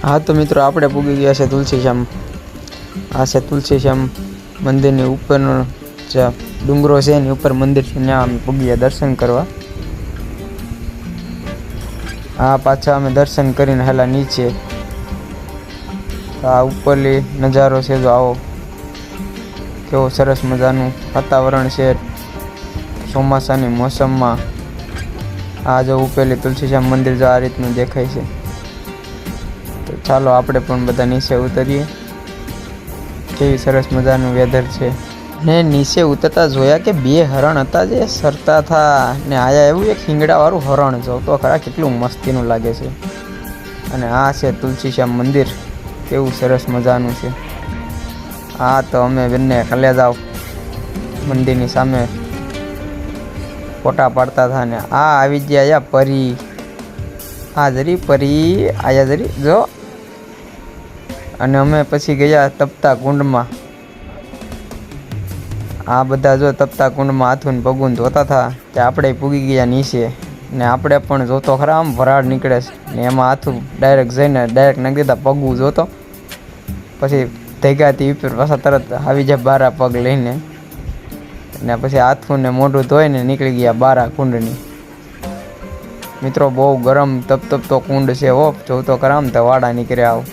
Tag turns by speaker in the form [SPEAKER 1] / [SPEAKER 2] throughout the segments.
[SPEAKER 1] हाँ तो मित्रों આપણે પૂગી ગયા છે તુલસીશ્યામ। આ છે તુલસીશ્યામ મંદિરની ઉપરનો જે ડુંગરો છે એની ઉપર મંદિર છે, ત્યાં અમે પૂગી ગયા દર્શન કરવા। આ પાછા અમે દર્શન કરીને હેલા નીચે આ ઉપરલી નજારો છે, જો આવો કેવો સરસ મજાનું વાતાવરણ છે ચોમાસાની મોસમમાં। આ જો ઉપરલી તુલસીશ્યામ મંદિર જો આ રીતનું દેખાય છે। તો ચાલો આપણે પણ બધા નીચે ઉતરીએ। કેવી સરસ મજાનું વેધર છે ને નીચે ઉતરતા જોયા કે બે હરણ હતા જે સરતા હતા ને આયા એવું એક હિંગડાવાળું હરણ જો તો ખરા કેટલું મસ્તીનું લાગે છે। અને આ છે તુલસીશ્યામ મંદિર, કેવું સરસ મજાનું છે। આ તો અમે બંને કલે જાવ મંદિરની સામે ફોટા પાડતા હતા ને આ આવી ગયા પરી, આ જરી પરી આયા જરી જો। અને અમે પછી ગયા તપતા કુંડમાં। આ બધા જો તપતા કુંડમાં હાથું પગું ધોતા હતા તે આપણે પૂગી ગયા નીચે ને આપણે પણ જોતો ખરા આમ વરાળ નીકળે છે ને એમાં હાથું ડાયરેક્ટ જઈને ડાયરેક્ટ નાખી દીધા પગું જોતો, પછી ધેગાથી ઉપર પાછા તરત આવી જાય બારા પગ લઈને ને પછી હાથું ને મોઢું ધોઈને નીકળી ગયા બારા કુંડની। મિત્રો બહુ ગરમ તપતો કુંડ છે હો, જોતો ખરા આમ તો વાડા નીકળ્યા આવ।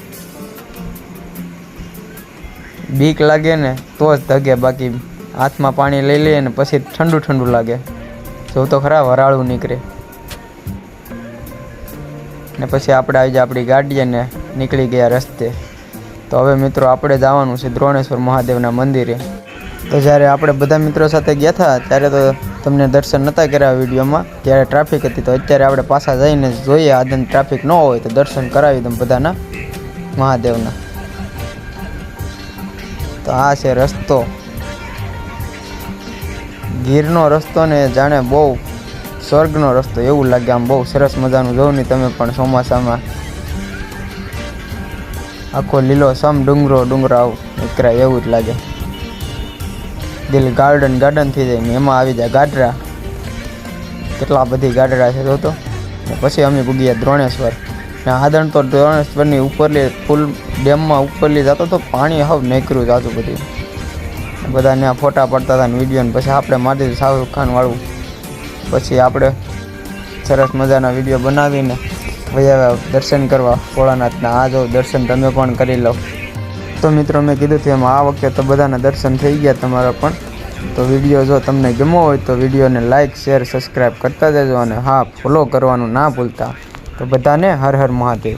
[SPEAKER 1] બીક લાગે ને તો જ ધગે, બાકી હાથમાં પાણી લઈ લઈએ ને પછી ઠંડુ ઠંડુ લાગે, જોતો ખરા વરાળું નીકળે। ને પછી આપણે આવી જાય આપણી ગાડીએ ને નીકળી ગયા રસ્તે। તો હવે મિત્રો આપણે જવાનું છે દ્રોણેશ્વર મહાદેવના મંદિરે। તો જ્યારે આપણે બધા મિત્રો સાથે ગયા હતા ત્યારે તો તમને દર્શન નહોતા કર્યા વિડીયોમાં, ત્યારે ટ્રાફિક હતી। તો અત્યારે આપણે પાછા જઈને જોઈએ આદન ટ્રાફિક ન હોય તો દર્શન કરાવી દઉં બધાના મહાદેવના। તો આ છે રસ્તો, ગીરનો રસ્તો ને જાણે બહુ સ્વર્ગનો રસ્તો એવું લાગે, આમ બહુ સરસ મજાનું જોઉં ને તમે પણ ચોમાસામાં આખો લીલો સમ ડુંગરો આવું નીકળાય એવું જ લાગે, દિલ ગાર્ડન થઈ જાય ને એમાં આવી જાય ગાડરા, કેટલા બધી ગાડરા છે જોતો। ને પછી અમે પૂગ્યા દ્રોણેશ્વર ને આદણ તો દ્રોણેશ્વરની ઉપરલી ફૂલ ડેમમાં ઉપરલી જતો તો પાણી હાવ નીકળ્યું જાતું બધું, બધા ત્યાં ફોટા પડતા હતા ને વિડીયો ને પછી આપણે મારી દીધું શાહરુખ ખાન વાળું। પછી આપણે સરસ મજાના વિડીયો બનાવીને વયા દર્શન કરવા ભોળાનાથના। આ જો દર્શન તમે પણ કરી લો। તો મિત્રો મેં કીધું હતું એમાં આ વખતે તો બધાના દર્શન થઈ ગયા તમારા પણ। તો વિડીયો જો તમને ગમ્યો હોય તો વિડીયોને લાઇક શેર સબસ્ક્રાઈબ કરતા જજો અને હા ફોલો કરવાનું ના ભૂલતા। તો બધાને હર હર મહાદેવ।